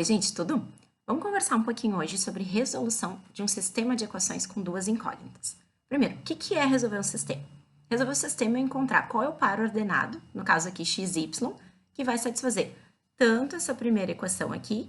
Oi, gente, tudo? Vamos conversar um pouquinho hoje sobre resolução de um sistema de equações com duas incógnitas. Primeiro, o que é resolver um sistema? Resolver um sistema é encontrar qual é o par ordenado, no caso aqui x, y, que vai satisfazer tanto essa primeira equação aqui,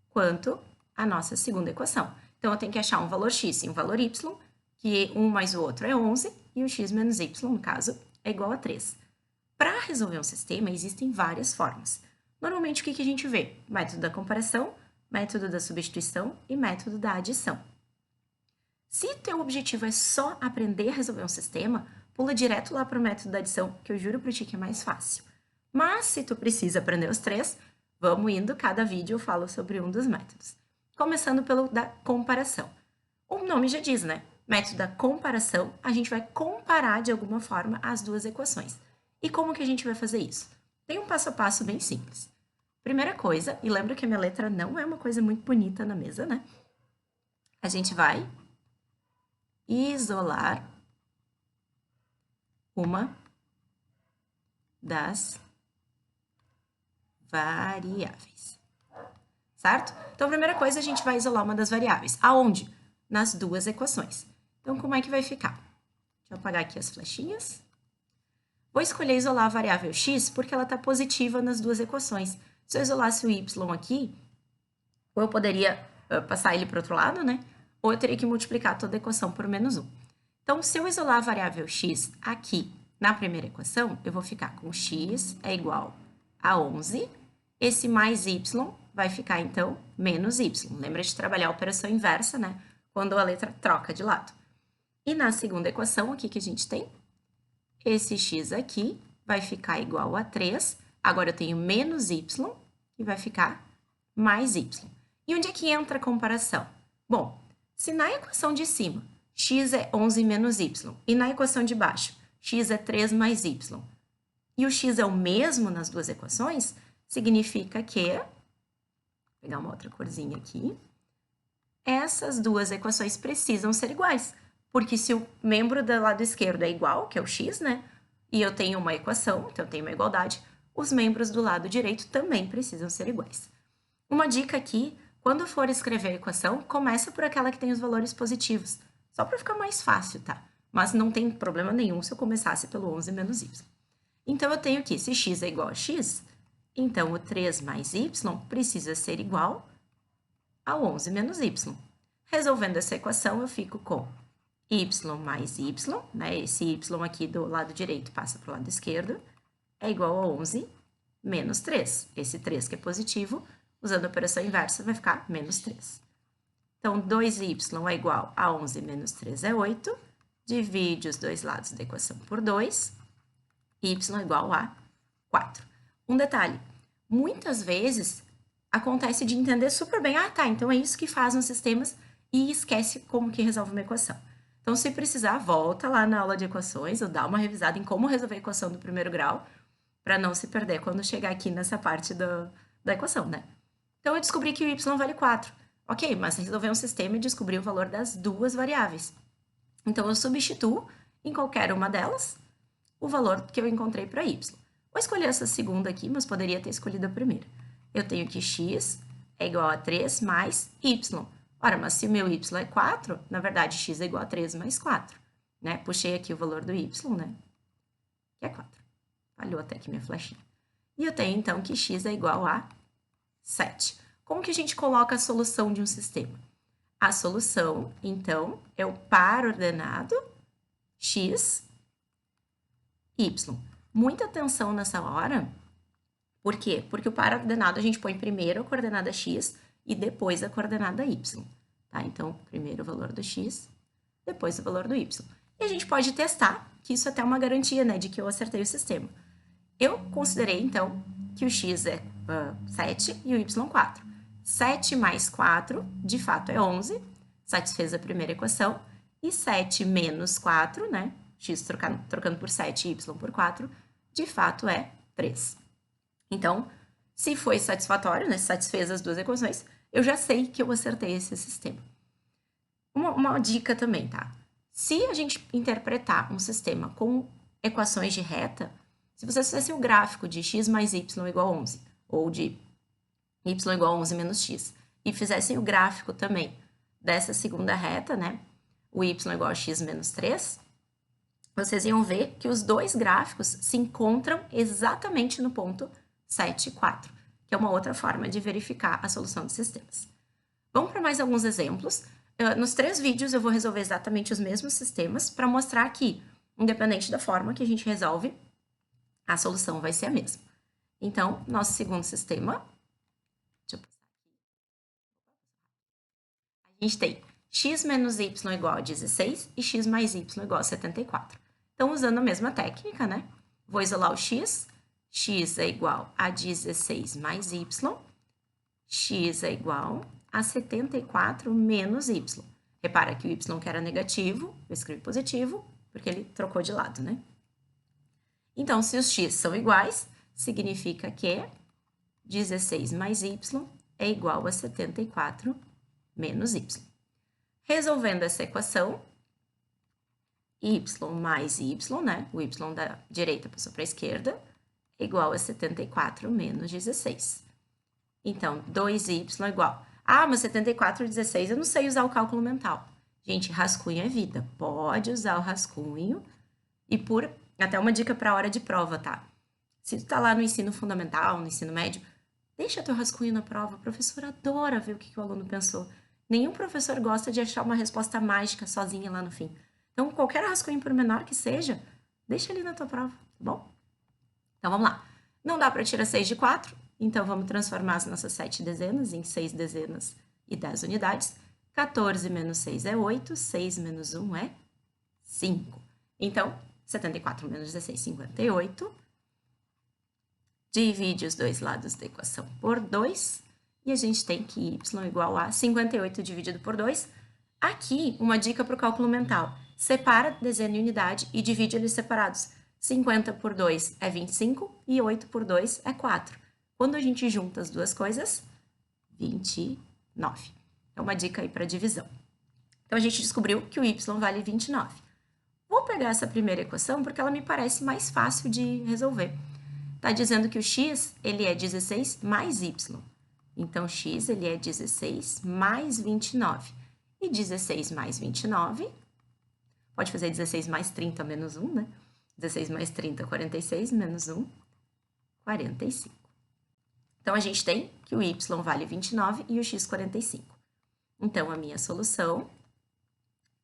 quanto a nossa segunda equação. Então, eu tenho que achar um valor x e um valor y, que um mais o outro é 11, e o x menos y, no caso, é igual a 3. Para resolver um sistema, existem várias formas. Normalmente, o que a gente vê? Método da comparação, método da substituição e método da adição. Se teu objetivo é só aprender a resolver um sistema, pula direto lá para o método da adição, que eu juro para ti que é mais fácil. Mas se tu precisa aprender os três, vamos indo, cada vídeo eu falo sobre um dos métodos. Começando pelo da comparação. O nome já diz, né? Método da comparação, a gente vai comparar de alguma forma as duas equações. E como que a gente vai fazer isso? Tem um passo a passo bem simples. Primeira coisa, e lembra que a minha letra não é uma coisa muito bonita na mesa, né? A gente vai isolar uma das variáveis, certo? Então, a primeira coisa, a gente vai isolar uma das variáveis. Aonde? Nas duas equações. Então, como é que vai ficar? Deixa eu apagar aqui as flechinhas. Vou escolher isolar a variável x porque ela está positiva nas duas equações. Se eu isolasse o y aqui, ou eu poderia passar ele para o outro lado, né? Ou eu teria que multiplicar toda a equação por menos 1. Então, se eu isolar a variável x aqui na primeira equação, eu vou ficar com x é igual a 11. Esse mais y vai ficar, então, menos y. Lembra de trabalhar a operação inversa, né? Quando a letra troca de lado. E na segunda equação, o que a gente tem? Esse x aqui vai ficar igual a 3. Agora eu tenho menos y, que vai ficar mais y. E onde é que entra a comparação? Bom, se na equação de cima x é 11 menos y, e na equação de baixo x é 3 mais y, e o x é o mesmo nas duas equações, significa que, vou pegar uma outra corzinha aqui, essas duas equações precisam ser iguais. Porque se o membro do lado esquerdo é igual, que é o x, né? E eu tenho uma equação, então eu tenho uma igualdade, os membros do lado direito também precisam ser iguais. Uma dica aqui, quando for escrever a equação, começa por aquela que tem os valores positivos, só para ficar mais fácil, tá? Mas não tem problema nenhum se eu começasse pelo 11 menos y. Então, eu tenho aqui, se x é igual a x, então o 3 mais y precisa ser igual a 11 menos y. Resolvendo essa equação, eu fico com y mais y, né? Esse y aqui do lado direito passa para o lado esquerdo, é igual a 11 menos 3. Esse 3 que é positivo, usando a operação inversa, vai ficar menos 3. Então, 2y é igual a 11 menos 3 é 8. Divide os dois lados da equação por 2. Y é igual a 4. Um detalhe, muitas vezes acontece de entender super bem, tá, então é isso que faz nos sistemas e esquece como que resolve uma equação. Então, se precisar, volta lá na aula de equações ou dá uma revisada em como resolver a equação do primeiro grau, para não se perder quando chegar aqui nessa parte da equação, né? Então, eu descobri que o y vale 4. Ok, mas resolver um sistema e descobrir o valor das duas variáveis. Então, eu substituo em qualquer uma delas o valor que eu encontrei para y. Vou escolher essa segunda aqui, mas poderia ter escolhido a primeira. Eu tenho que x é igual a 3 mais y. Ora, mas se o meu y é 4, na verdade, x é igual a 3 mais 4. Né? Puxei aqui o valor do y, né? Que é 4. Falhou até aqui minha flechinha. E eu tenho, então, que x é igual a 7. Como que a gente coloca a solução de um sistema? A solução, então, é o par ordenado x, y. Muita atenção nessa hora. Por quê? Porque o par ordenado a gente põe primeiro a coordenada x e depois a coordenada y, tá? Então, primeiro o valor do x, depois o valor do y. E a gente pode testar, que isso é até uma garantia, né, de que eu acertei o sistema. Eu considerei, então, que o x é 7 e o y 4. 7 mais 4, de fato, é 11, satisfez a primeira equação, e 7 menos 4, né, x trocando por 7 e y por 4, de fato é 3. Então, se foi satisfatório, né, se satisfez as duas equações, eu já sei que eu acertei esse sistema. Uma dica também, tá? Se a gente interpretar um sistema com equações de reta, se vocês fizessem o gráfico de x mais y igual a 11, ou de y igual a 11 menos x, e fizessem o gráfico também dessa segunda reta, né, o y igual a x menos 3, vocês iam ver que os dois gráficos se encontram exatamente no ponto 7 e 4, que é uma outra forma de verificar a solução de sistemas. Vamos para mais alguns exemplos. Nos 3 vídeos eu vou resolver exatamente os mesmos sistemas para mostrar que, independente da forma que a gente resolve, a solução vai ser a mesma. Então, nosso segundo sistema, a gente tem x menos y igual a 16 e x mais y igual a 74. Então, usando a mesma técnica, né? Vou isolar o x é igual a 16 mais y, x é igual a 74 menos y. Repara que o y que era negativo, eu escrevi positivo, porque ele trocou de lado, né? Então, se os x são iguais, significa que 16 mais y é igual a 74 menos y. Resolvendo essa equação, y mais y, né? O y da direita passou para a esquerda, é igual a 74 menos 16. Então, 2y igual. Ah, mas 74 e 16, eu não sei usar o cálculo mental. Gente, rascunho é vida. Pode usar o rascunho. E até uma dica para a hora de prova, tá? Se tu tá lá no ensino fundamental, no ensino médio, deixa teu rascunho na prova. O professor adora ver o que o aluno pensou. Nenhum professor gosta de achar uma resposta mágica sozinha lá no fim. Então, qualquer rascunho, por menor que seja, deixa ali na tua prova, tá bom? Então, vamos lá. Não dá para tirar 6 de 4, então vamos transformar as nossas 7 dezenas em 6 dezenas e 10 unidades. 14 menos 6 é 8, 6 menos 1 é 5. Então, 74 menos 16, 58. Divide os dois lados da equação por 2. E a gente tem que y igual a 58 dividido por 2. Aqui, uma dica para o cálculo mental. Separa dezena e unidade e divide eles separados. 50 por 2 é 25 e 8 por 2 é 4. Quando a gente junta as duas coisas, 29. É uma dica aí para divisão. Então, a gente descobriu que o y vale 29. Vou pegar essa primeira equação porque ela me parece mais fácil de resolver. Está dizendo que o x ele é 16 mais y. Então, x ele é 16 mais 29. E 16 mais 29, pode fazer 16 mais 30 menos 1, né? 16 mais 30, 46, menos 1, 45. Então, a gente tem que o y vale 29 e o x 45. Então, a minha solução,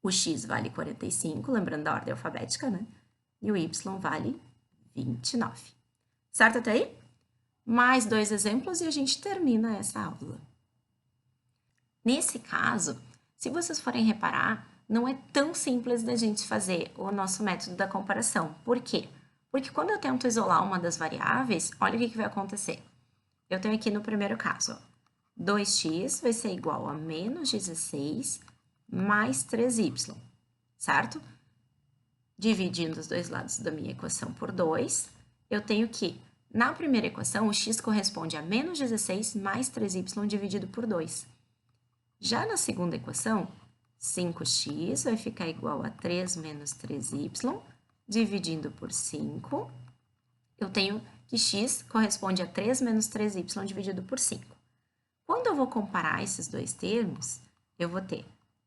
o x vale 45, lembrando da ordem alfabética, né? E o y vale 29. Certo até aí? Mais 2 exemplos e a gente termina essa aula. Nesse caso, se vocês forem reparar, não é tão simples da gente fazer o nosso método da comparação. Por quê? Porque quando eu tento isolar uma das variáveis, olha o que vai acontecer. Eu tenho aqui no primeiro caso, ó, 2x vai ser igual a menos 16 mais 3y, certo? Dividindo os dois lados da minha equação por 2, eu tenho que, na primeira equação, o x corresponde a menos 16 mais 3y dividido por 2. Já na segunda equação, 5x vai ficar igual a 3 menos 3y, dividindo por 5. Eu tenho que x corresponde a 3 menos 3y dividido por 5. Quando eu vou comparar esses dois termos, eu vou ter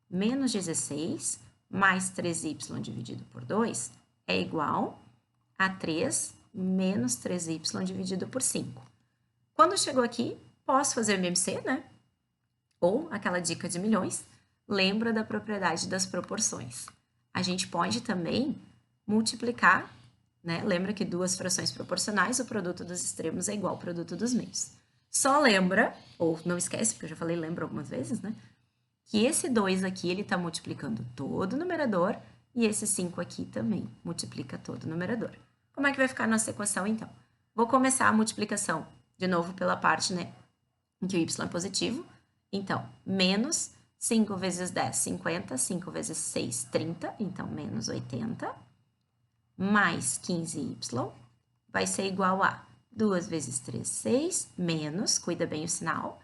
menos 16 mais 3y dividido por 2 é igual a 3 menos 3y dividido por 5. Quando chegou aqui, posso fazer MMC, né? Ou aquela dica de milhões, lembra da propriedade das proporções. A gente pode também multiplicar, né? Lembra que duas frações proporcionais, o produto dos extremos é igual ao produto dos meios. Só lembra, ou não esquece, porque eu já falei lembra algumas vezes, né? Que esse 2 aqui, ele está multiplicando todo o numerador, e esse 5 aqui também multiplica todo o numerador. Como é que vai ficar a nossa equação, então? Vou começar a multiplicação, de novo, pela parte, né, em que o y é positivo. Então, menos 5 vezes 10, 50, 5 vezes 6, 30, então, menos 80, mais 15y, vai ser igual a 2 vezes 3, 6, menos, cuida bem o sinal,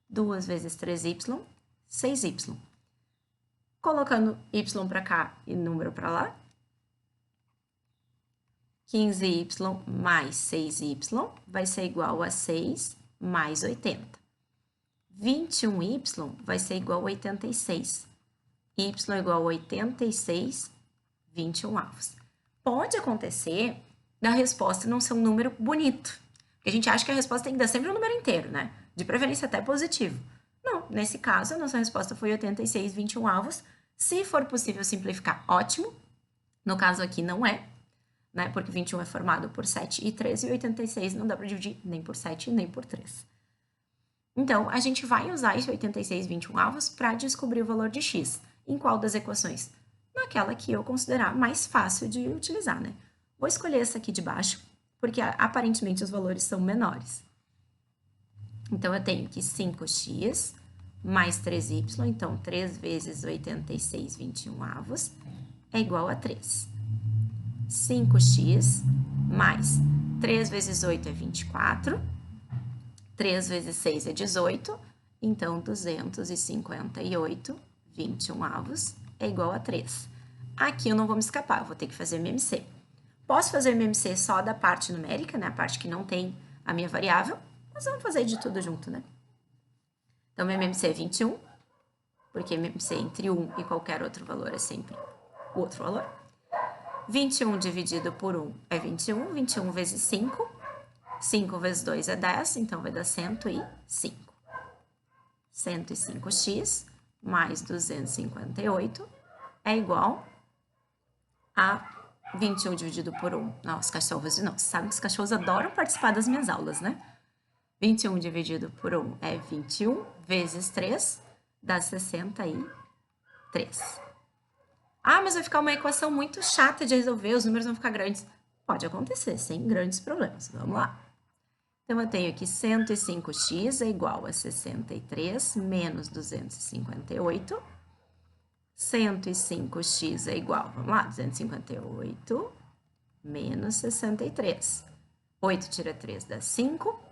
2 vezes 3y, 6y. Colocando y para cá e número para lá, 15y mais 6y vai ser igual a 6 mais 80. 21y vai ser igual a 86. Y igual a 86, 21avos. Pode acontecer da resposta não ser um número bonito. Porque a gente acha que a resposta tem que dar sempre um número inteiro, né? De preferência até positivo. Não, nesse caso, a nossa resposta foi 86, 21avos. Se for possível simplificar, ótimo. No caso aqui não é, né? Porque 21 é formado por 7 e 13, e 86 não dá para dividir nem por 7 nem por 3. Então, a gente vai usar esse 86, 21avos para descobrir o valor de x. Em qual das equações? Naquela que eu considerar mais fácil de utilizar, né? Vou escolher essa aqui de baixo, porque aparentemente os valores são menores. Então, eu tenho que 5x mais 3y, então 3 vezes 86, 21avos, é igual a 3. 5x mais 3 vezes 8 é 24, 3 vezes 6 é 18, então 258, 21avos, é igual a 3. Aqui eu não vou me escapar, eu vou ter que fazer MMC. Posso fazer MMC só da parte numérica, né? A parte que não tem a minha variável, mas vamos fazer de tudo junto, né? Então, MMC é 21, porque MMC entre 1 e qualquer outro valor é sempre o outro valor. 21 dividido por 1 é 21, 21 vezes 5, 5 vezes 2 é 10, então vai dar 105. 105x mais 258 é igual a 21 dividido por 1. Não, os cachorros de novo. Sabe que os cachorros adoram participar das minhas aulas, né? 21 dividido por 1 é 21, vezes 3 dá 63. Ah, mas vai ficar uma equação muito chata de resolver, os números vão ficar grandes. Pode acontecer, sem grandes problemas. Vamos lá. Então, eu tenho aqui 105x é igual a 63 menos 258. 105x é igual, vamos lá, 258 menos 63. 8 tira 3 dá 5.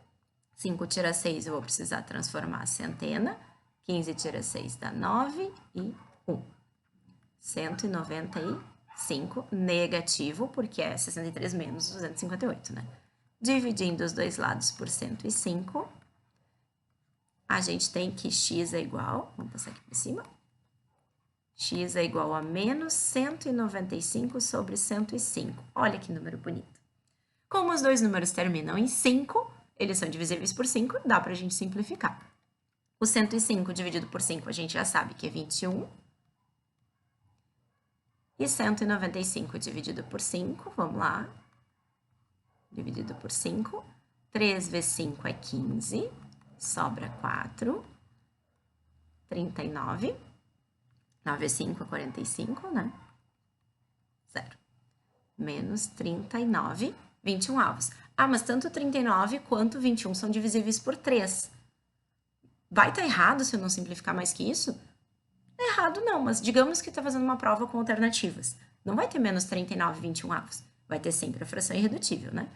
5 tira 6, eu vou precisar transformar a centena. 15 tira 6 dá 9 e 1. 195 negativo, porque é 63 menos 258, né? Dividindo os dois lados por 105, a gente tem que x é igual, vamos passar aqui por cima, x é igual a menos 195 sobre 105. Olha que número bonito. Como os dois números terminam em 5, eles são divisíveis por 5, dá para a gente simplificar. O 105 dividido por 5 a gente já sabe que é 21. E 195 dividido por 5, vamos lá. Dividido por 5. 3 vezes 5 é 15, sobra 4. 39. 9 vezes 5 é 45, né? 0. Menos 39, 21avos. Ah, mas tanto 39 quanto 21 são divisíveis por 3. Vai estar errado se eu não simplificar mais que isso? Errado não, mas digamos que está fazendo uma prova com alternativas. Não vai ter menos 39, 21avos. Vai ter sempre a fração irredutível, né?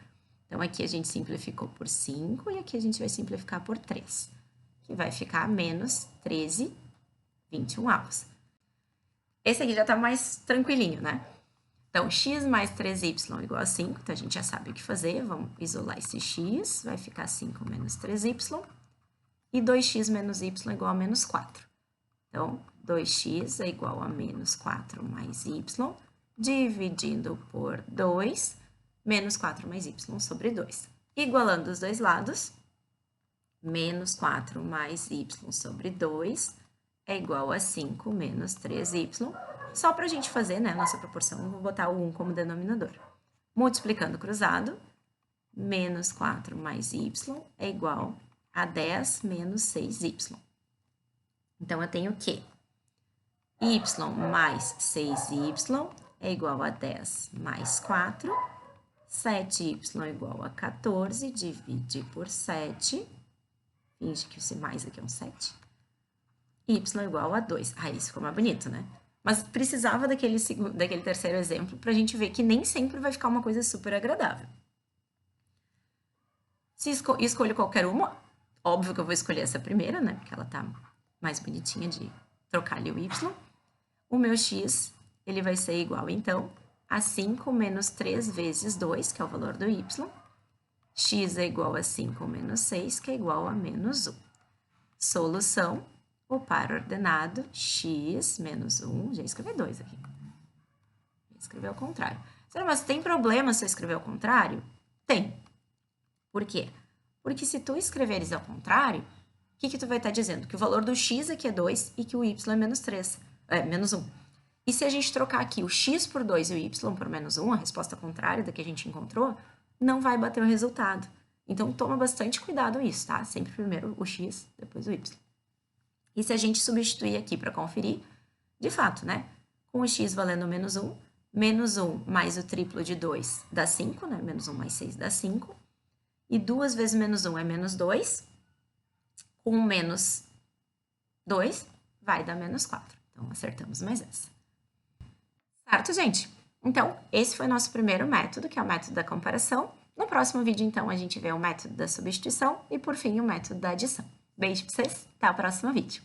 Então, aqui a gente simplificou por 5 e aqui a gente vai simplificar por 3. Que vai ficar menos 13, 21avos. Esse aqui já está mais tranquilinho, né? Então, x mais 3y igual a 5. Então, a gente já sabe o que fazer. Vamos isolar esse x. Vai ficar 5 menos 3y. E 2x menos y igual a menos 4. Então, 2x é igual a menos 4 mais y, dividindo por 2, menos 4 mais y sobre 2. Igualando os dois lados, menos 4 mais y sobre 2 é igual a 5 menos 3y. Só para a gente fazer, né, nossa proporção, eu vou botar o 1 como denominador. Multiplicando cruzado, menos 4 mais y é igual a 10 menos 6y. Então, eu tenho que y mais 6y é igual a 10 mais 4. 7y igual a 14, divide por 7. Finge que esse mais aqui é um 7. Y igual a 2. Ah, isso ficou mais bonito, né? Mas precisava daquele terceiro exemplo para a gente ver que nem sempre vai ficar uma coisa super agradável. Se escolho qualquer uma, óbvio que eu vou escolher essa primeira, né? Porque ela tá mais bonitinha de trocar ali o y. O meu x, ele vai ser igual, então, a 5 menos 3 vezes 2, que é o valor do y. X é igual a 5 menos 6, que é igual a menos 1. solução, o par ordenado, x menos 1, já escrevi 2 aqui. Escrever ao contrário. Mas tem problema se eu escrever ao contrário? Tem. Por quê? Porque se tu escreveres ao contrário, o que tu vai estar dizendo? Que o valor do x aqui é 2 e que o y é menos 3, menos 1. E se a gente trocar aqui o x por 2 e o y por menos 1, a resposta contrária da que a gente encontrou, não vai bater o resultado. Então, toma bastante cuidado nisso, tá? Sempre primeiro o x, depois o y. E se a gente substituir aqui para conferir, de fato, né? Com o x valendo menos 1 mais o triplo de 2 dá 5, né? Menos 1 mais 6 dá 5. E 2 vezes menos 1 é menos 2. Com menos 2 vai dar menos 4. Então, acertamos mais essa. Certo, gente? Então, esse foi o nosso primeiro método, que é o método da comparação. No próximo vídeo, então, a gente vê o método da substituição e, por fim, o método da adição. Beijo pra vocês, até o próximo vídeo.